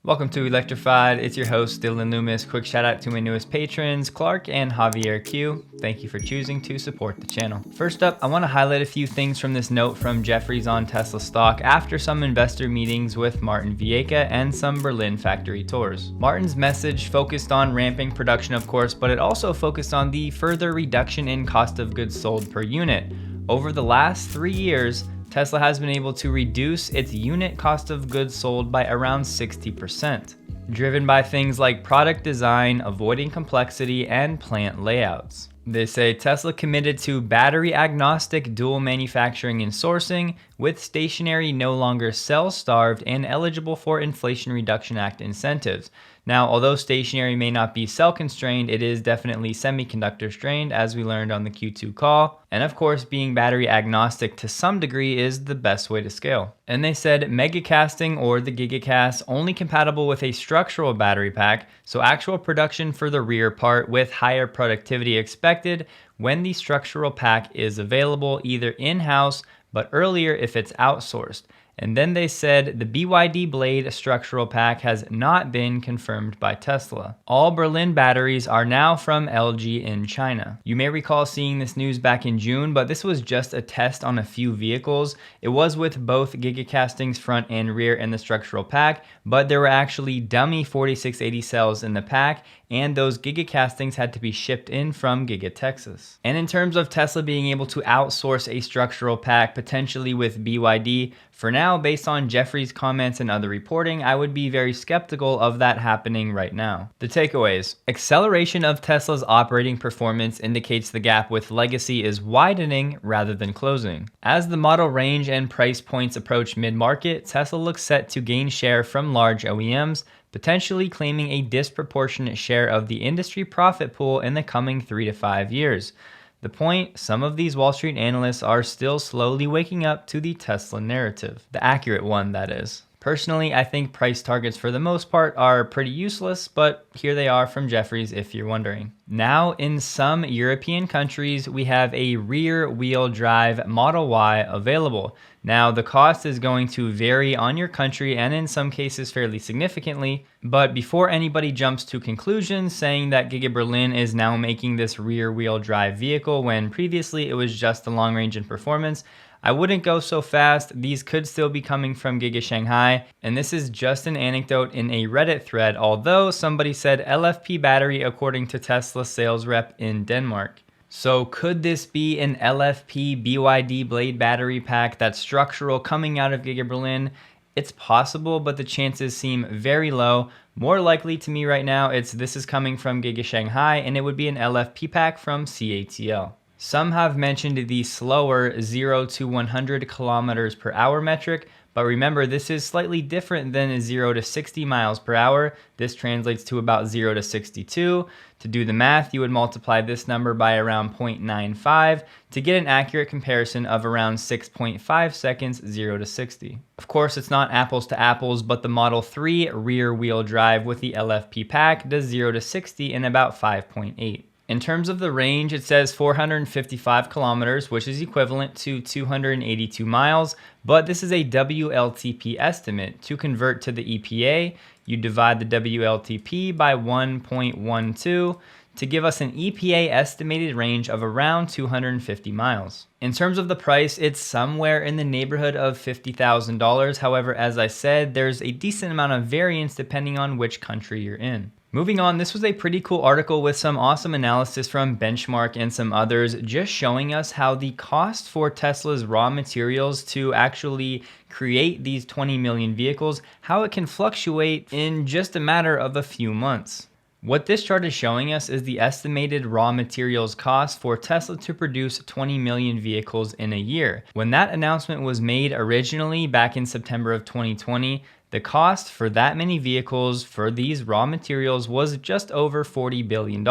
Welcome to Electrified. It's your host, Dylan Loomis. Quick shout out to my newest patrons, Clark and Javier Q. Thank you for choosing to support the channel. First up, I want to highlight a few things from this note from Jefferies on Tesla stock after some investor meetings with Martin Viecha and some Berlin factory tours. Martin's message focused on ramping production, of course, but it also focused on the further reduction in cost of goods sold per unit. Over the last 3 years, Tesla has been able to reduce its unit cost of goods sold by around 60%, driven by things like product design, avoiding complexity, and plant layouts. They say Tesla committed to battery agnostic dual manufacturing and sourcing, with stationary no longer cell starved and eligible for Inflation Reduction Act incentives. Now, although stationary may not be cell constrained, it is definitely semiconductor strained, as we learned on the Q2 call. And of course, being battery agnostic to some degree is the best way to scale. And they said megacasting or the gigacast only compatible with a structural battery pack, so actual production for the rear part with higher productivity expected when the structural pack is available either in-house, but earlier if it's outsourced. And then they said the BYD Blade structural pack has not been confirmed by Tesla. All Berlin batteries are now from LG in China. You may recall seeing this news back in June, but this was just a test on a few vehicles. It was with both gigacastings front and rear in the structural pack, but there were actually dummy 4680 cells in the pack, and those gigacastings had to be shipped in from Giga Texas. And in terms of Tesla being able to outsource a structural pack potentially with BYD, for now, based on Jefferies' comments and other reporting, I would be very skeptical of that happening right now. The takeaways: acceleration of Tesla's operating performance indicates the gap with legacy is widening rather than closing. As the model range and price points approach mid-market, Tesla looks set to gain share from large OEMs, potentially claiming a disproportionate share of the industry profit pool in the coming 3 to 5 years. The point, some of these Wall Street analysts are still slowly waking up to the Tesla narrative. The accurate one, that is. Personally, I think price targets for the most part are pretty useless, but here they are from Jefferies if you're wondering. Now, in some European countries, we have a rear-wheel drive Model Y available. Now, the cost is going to vary on your country and in some cases fairly significantly, but before anybody jumps to conclusions saying that Giga Berlin is now making this rear-wheel drive vehicle when previously it was just the long range and performance, I wouldn't go so fast. These could still be coming from Giga Shanghai, and this is just an anecdote in a Reddit thread, although somebody said LFP battery according to Tesla sales rep in Denmark. So could this be an LFP BYD Blade battery pack that's structural coming out of Giga Berlin? It's possible, but the chances seem very low. More likely to me right now, this is coming from Giga Shanghai, and it would be an LFP pack from CATL. Some have mentioned the slower 0 to 100 kilometers per hour metric, but remember this is slightly different than 0 to 60 miles per hour. This translates to about 0 to 62. To do the math, you would multiply this number by around 0.95 to get an accurate comparison of around 6.5 seconds 0 to 60. Of course, it's not apples to apples, but the Model 3 rear-wheel drive with the LFP pack does 0 to 60 in about 5.8. In terms of the range, it says 455 kilometers, which is equivalent to 282 miles, but this is a WLTP estimate. To convert to the EPA, you divide the WLTP by 1.12 to give us an EPA estimated range of around 250 miles. In terms of the price, it's somewhere in the neighborhood of $50,000. However, as I said, there's a decent amount of variance depending on which country you're in. Moving on, this was a pretty cool article with some awesome analysis from Benchmark and some others, just showing us how the cost for Tesla's raw materials to actually create these 20 million vehicles, how it can fluctuate in just a matter of a few months. What this chart is showing us is the estimated raw materials cost for Tesla to produce 20 million vehicles in a year. When that announcement was made originally back in September of 2020, the cost for that many vehicles for these raw materials was just over $40 billion.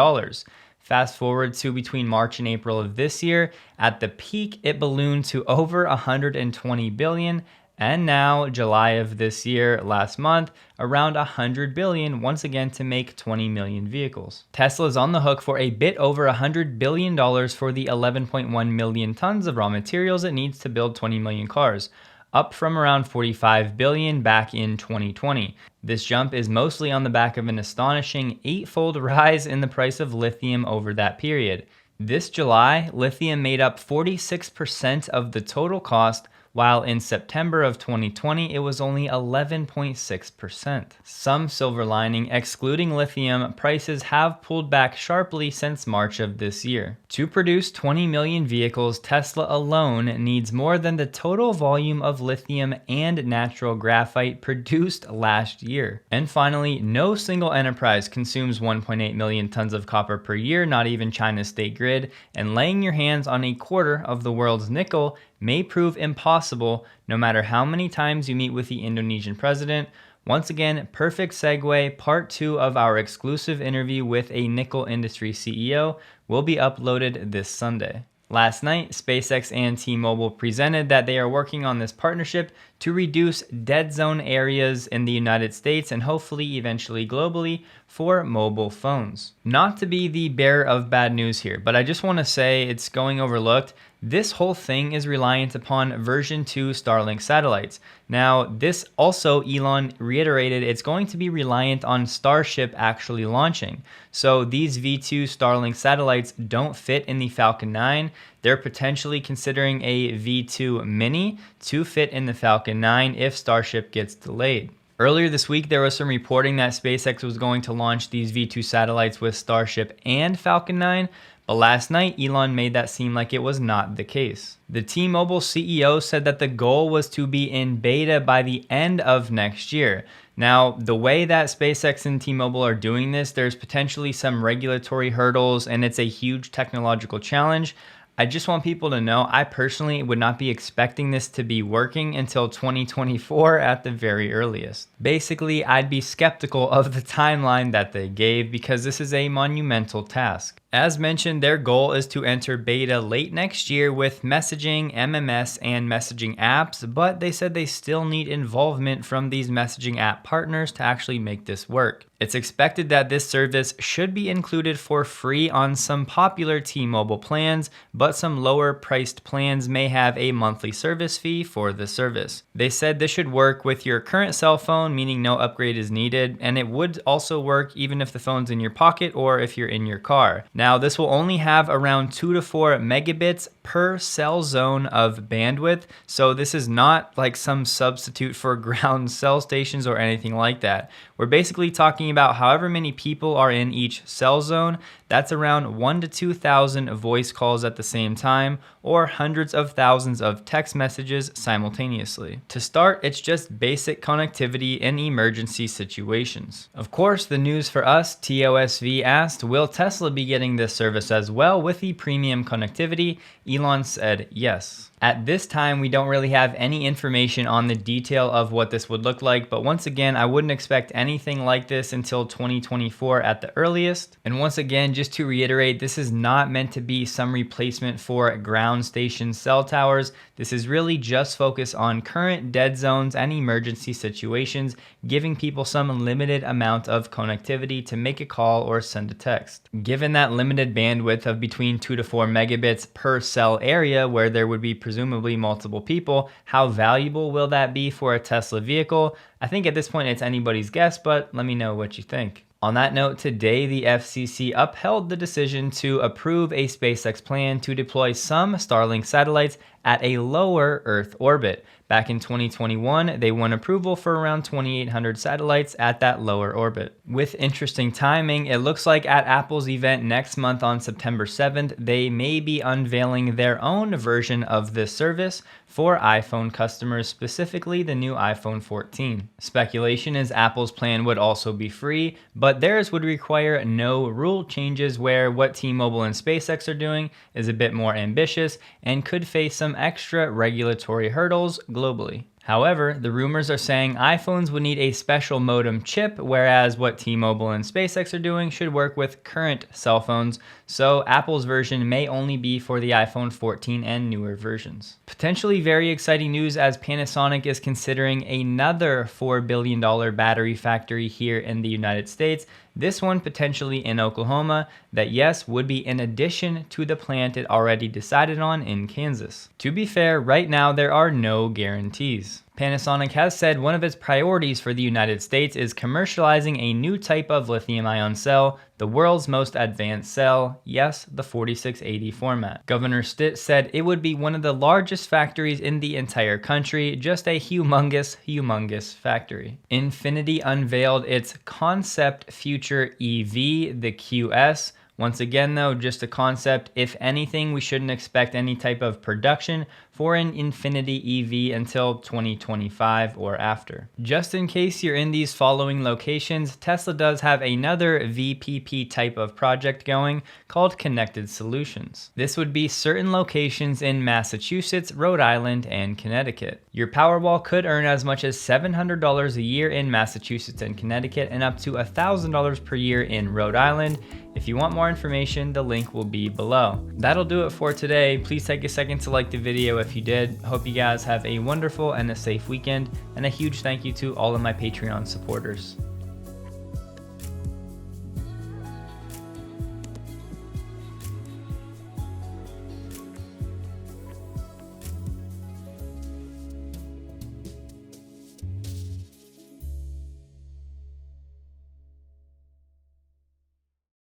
Fast forward to between March and April of this year, at the peak it ballooned to over $120 billion, and now July of this year, last month, around $100 billion once again to make 20 million vehicles. Tesla is on the hook for a bit over $100 billion for the 11.1 million tons of raw materials it needs to build 20 million cars. up from around 45 billion back in 2020. This jump is mostly on the back of an astonishing 8-fold rise in the price of lithium over that period. This July, lithium made up 46% of the total cost, while in September of 2020, it was only 11.6%. Some silver lining, excluding lithium, prices have pulled back sharply since March of this year. To produce 20 million vehicles, Tesla alone needs more than the total volume of lithium and natural graphite produced last year. And finally, no single enterprise consumes 1.8 million tons of copper per year, not even China's state grid, and laying your hands on a quarter of the world's nickel may prove impossible no matter how many times you meet with the Indonesian president. Once again, perfect segue, part 2 of our exclusive interview with a nickel industry CEO will be uploaded this Sunday. Last night, SpaceX and T-Mobile presented that they are working on this partnership to reduce dead zone areas in the United States and hopefully eventually globally for mobile phones. Not to be the bearer of bad news here, but I just want to say it's going overlooked. This whole thing is reliant upon version 2 Starlink satellites. Now, this also, Elon reiterated, it's going to be reliant on Starship actually launching. So these V2 Starlink satellites don't fit in the Falcon 9. They're potentially considering a V2 Mini to fit in the Falcon 9 if Starship gets delayed. Earlier this week, there was some reporting that SpaceX was going to launch these V2 satellites with Starship and Falcon 9, but last night, Elon made that seem like it was not the case. The T-Mobile CEO said that the goal was to be in beta by the end of next year. Now, the way that SpaceX and T-Mobile are doing this, there's potentially some regulatory hurdles and it's a huge technological challenge. I just want people to know, I personally would not be expecting this to be working until 2024 at the very earliest. Basically, I'd be skeptical of the timeline that they gave because this is a monumental task. As mentioned, their goal is to enter beta late next year with messaging, MMS, and messaging apps, but they said they still need involvement from these messaging app partners to actually make this work. It's expected that this service should be included for free on some popular T-Mobile plans, but some lower priced plans may have a monthly service fee for the service. They said this should work with your current cell phone, meaning no upgrade is needed, and it would also work even if the phone's in your pocket or if you're in your car. Now, this will only have around 2 to 4 megabits per cell zone of bandwidth, so this is not like some substitute for ground cell stations or anything like that. We're basically talking about however many people are in each cell zone. That's around 1,000 to 2,000 voice calls at the same time, or hundreds of thousands of text messages simultaneously. To start, it's just basic connectivity in emergency situations. Of course, the news for us, TOSV asked, will Tesla be getting this service as well with the premium connectivity? Elon said yes. At this time, we don't really have any information on the detail of what this would look like, but once again, I wouldn't expect anything like this until 2024 at the earliest. And once again, just to reiterate, this is not meant to be some replacement for ground station cell towers. This is really just focused on current dead zones and emergency situations, giving people some limited amount of connectivity to make a call or send a text. Given that limited bandwidth of between 2 to 4 megabits per cell area where there would be presumably multiple people, how valuable will that be for a Tesla vehicle? I think at this point it's anybody's guess, but let me know what you think. On that note, today the FCC upheld the decision to approve a SpaceX plan to deploy some Starlink satellites at a lower Earth orbit. Back in 2021, they won approval for around 2,800 satellites at that lower orbit. With interesting timing, it looks like at Apple's event next month on September 7th, they may be unveiling their own version of this service for iPhone customers, specifically the new iPhone 14. Speculation is Apple's plan would also be free, but theirs would require no rule changes, where what T-Mobile and SpaceX are doing is a bit more ambitious and could face some extra regulatory hurdles globally. However, the rumors are saying iPhones would need a special modem chip, whereas what T-Mobile and SpaceX are doing should work with current cell phones, so Apple's version may only be for the iPhone 14 and newer versions. Potentially very exciting news as Panasonic is considering another $4 billion battery factory here in the United States, this one potentially in Oklahoma, that yes, would be in addition to the plant it already decided on in Kansas. To be fair, right now there are no guarantees. Panasonic has said one of its priorities for the United States is commercializing a new type of lithium-ion cell, the world's most advanced cell, yes, the 4680 format. Governor Stitt said it would be one of the largest factories in the entire country, just a humongous factory. Infiniti unveiled its concept future EV, the QS. Once again though, just a concept. If anything, we shouldn't expect any type of production for an Infiniti EV until 2025 or after. Just in case you're in these following locations, Tesla does have another VPP type of project going called ConnectedSolutions. This would be certain locations in Massachusetts, Rhode Island, and Connecticut. Your Powerwall could earn as much as $700 a year in Massachusetts and Connecticut and up to $1,000 per year in Rhode Island. If you want more information, the link will be below. That'll do it for today. Please take a second to like the video if you did. Hope you guys have a wonderful and a safe weekend, and a huge thank you to all of my Patreon supporters.